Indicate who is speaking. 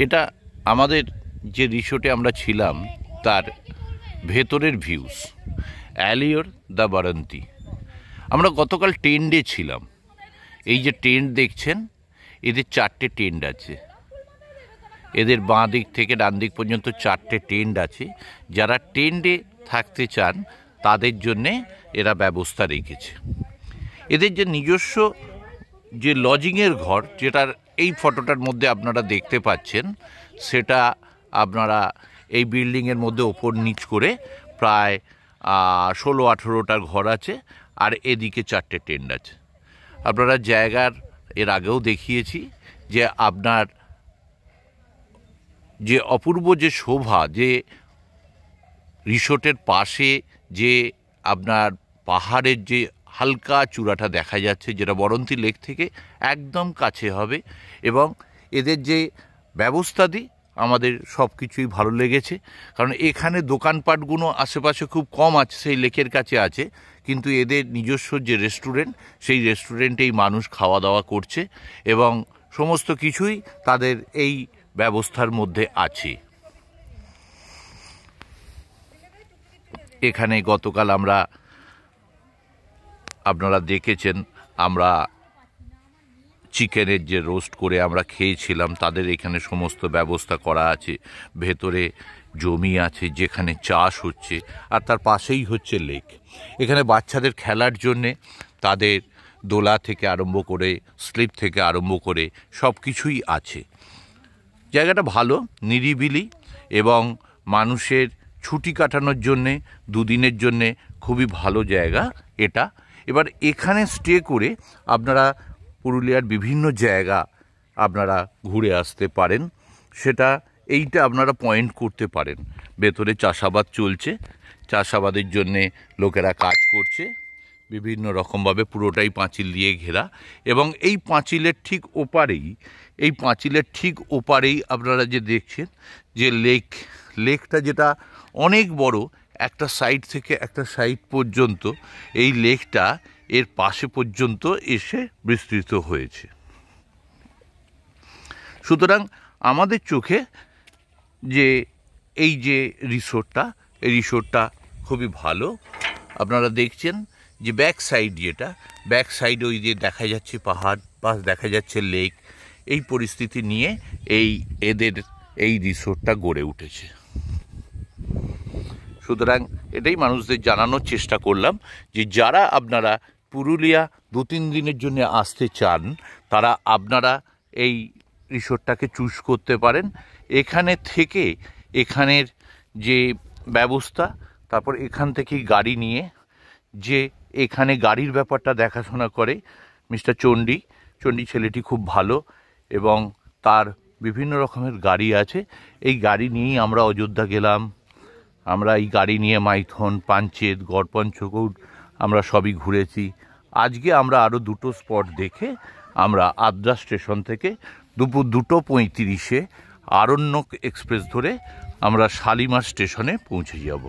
Speaker 1: এটা আমাদের যে রিসোর্টে আমরা ছিলাম তার ভেতরের ভিউস, অ্যালিওর দ্য বারান্তি। আমরা গতকাল টেন্টে ছিলাম। এই যে টেন্ট দেখছেন, এদের 4টে টেন্ট আছে। এদের বাঁ দিক থেকে ডান দিক পর্যন্ত 4টে টেন্ট আছে। যারা টেন্টে থাকতে চান তাদের জন্যে এরা ব্যবস্থা রেখেছে। এদের যে নিজস্ব যে লজিংয়ের ঘর, যেটার এই ফটোটার মধ্যে আপনারা দেখতে পাচ্ছেন, সেটা আপনারা এই বিল্ডিংয়ের মধ্যে ওপর নিচ করে প্রায় 16-18টার ঘর আছে। আর এদিকে 4টে টেন্ট আছে। আপনারা জায়গার এর আগেও দেখিয়েছি যে আপনার যে অপূর্ব যে শোভা, যে রিসোর্টের পাশে যে আপনার পাহাড়ের যে হালকা চূড়াটা দেখা যাচ্ছে, যেটা বরন্তী লেক থেকে একদম কাছে হবে। এবং এদের যে ব্যবস্থাদি আমাদের সব কিছুই ভালো লেগেছে। কারণ এখানে দোকানপাটগুলো আশেপাশে খুব কম আছে, সেই লেকের কাছে আছে, কিন্তু এদের নিজস্ব যে রেস্টুরেন্ট, সেই রেস্টুরেন্টেই মানুষ খাওয়া দাওয়া করছে এবং সমস্ত কিছুই তাদের এই ব্যবস্থার মধ্যে আছে। এখানে গতকাল আপনারা দেখেছেন, আমরা চিকেনের যে রোস্ট করে আমরা খেয়েছিলাম, তাদের এখানে সমস্ত ব্যবস্থা করা আছে। ভেতরে জমি আছে যেখানে চাষ হচ্ছে, আর তার পাশেই হচ্ছে লেক। এখানে বাচ্চাদের খেলার জন্যে তাদের দোলা থেকে আরম্ভ করে স্লিপ থেকে আরম্ভ করে সব কিছুই আছে। জায়গাটা ভালো, নিরিবিলি এবং মানুষের ছুটি কাটানোর জন্যে 2 দিনের জন্যে খুবই ভালো জায়গা এটা। এবার এখানে স্টে করে আপনারা পুরুলিয়ার বিভিন্ন জায়গা আপনারা ঘুরে আসতে পারেন। সেটা এইটা আপনারা পয়েন্ট করতে পারেন। ভেতরে চাষাবাদ চলছে, চাষাবাদের জন্যে লোকেরা কাজ করছে বিভিন্ন রকমভাবে, পুরোটাই পাঁচিল দিয়ে ঘেরা। এবং এই পাঁচিলের ঠিক ওপারেই আপনারা যে দেখছেন যে লেকটা, যেটা অনেক বড়, একটা সাইড থেকে একটা সাইড পর্যন্ত এই লেকটা এর পাশে পর্যন্ত এসে বিস্তৃত হয়েছে। সুতরাং আমাদের চোখে যে এই যে এই রিসোর্টটা খুবই ভালো। আপনারা দেখছেন যে ব্যাক সাইড ওই যে দেখা যাচ্ছে পাহাড়, পাশ দেখা যাচ্ছে লেক। এই পরিস্থিতি নিয়ে এদের এই রিসোর্টটা গড়ে উঠেছে। সুতরাং এটাই মানুষদের জানানোর চেষ্টা করলাম যে যারা আপনারা পুরুলিয়া 2-3 দিনের জন্য আসতে চান, তারা আপনারা এই রিসোর্টটাকে চুজ করতে পারেন। এখানে থেকে এখানের যে ব্যবস্থা, তারপর এখান থেকেই গাড়ি নিয়ে, যে এখানে গাড়ির ব্যাপারটা দেখাশোনা করে মিস্টার চণ্ডী ছেলেটি খুব ভালো, এবং তার বিভিন্ন রকমের গাড়ি আছে। এই গাড়ি নিয়েই আমরা অযোধ্যা গেলাম। আমরা এই গাড়ি নিয়ে মাইথন, পাঞ্চেত, গড়পঞ্চকোট আমরা সবই ঘুরেছি। আজকে আমরা আরও 2টো স্পট দেখে আমরা আদ্রা স্টেশন থেকে দুপুর 2:35 আরণ্যক এক্সপ্রেস ধরে আমরা শালিমার স্টেশনে পৌঁছে যাব।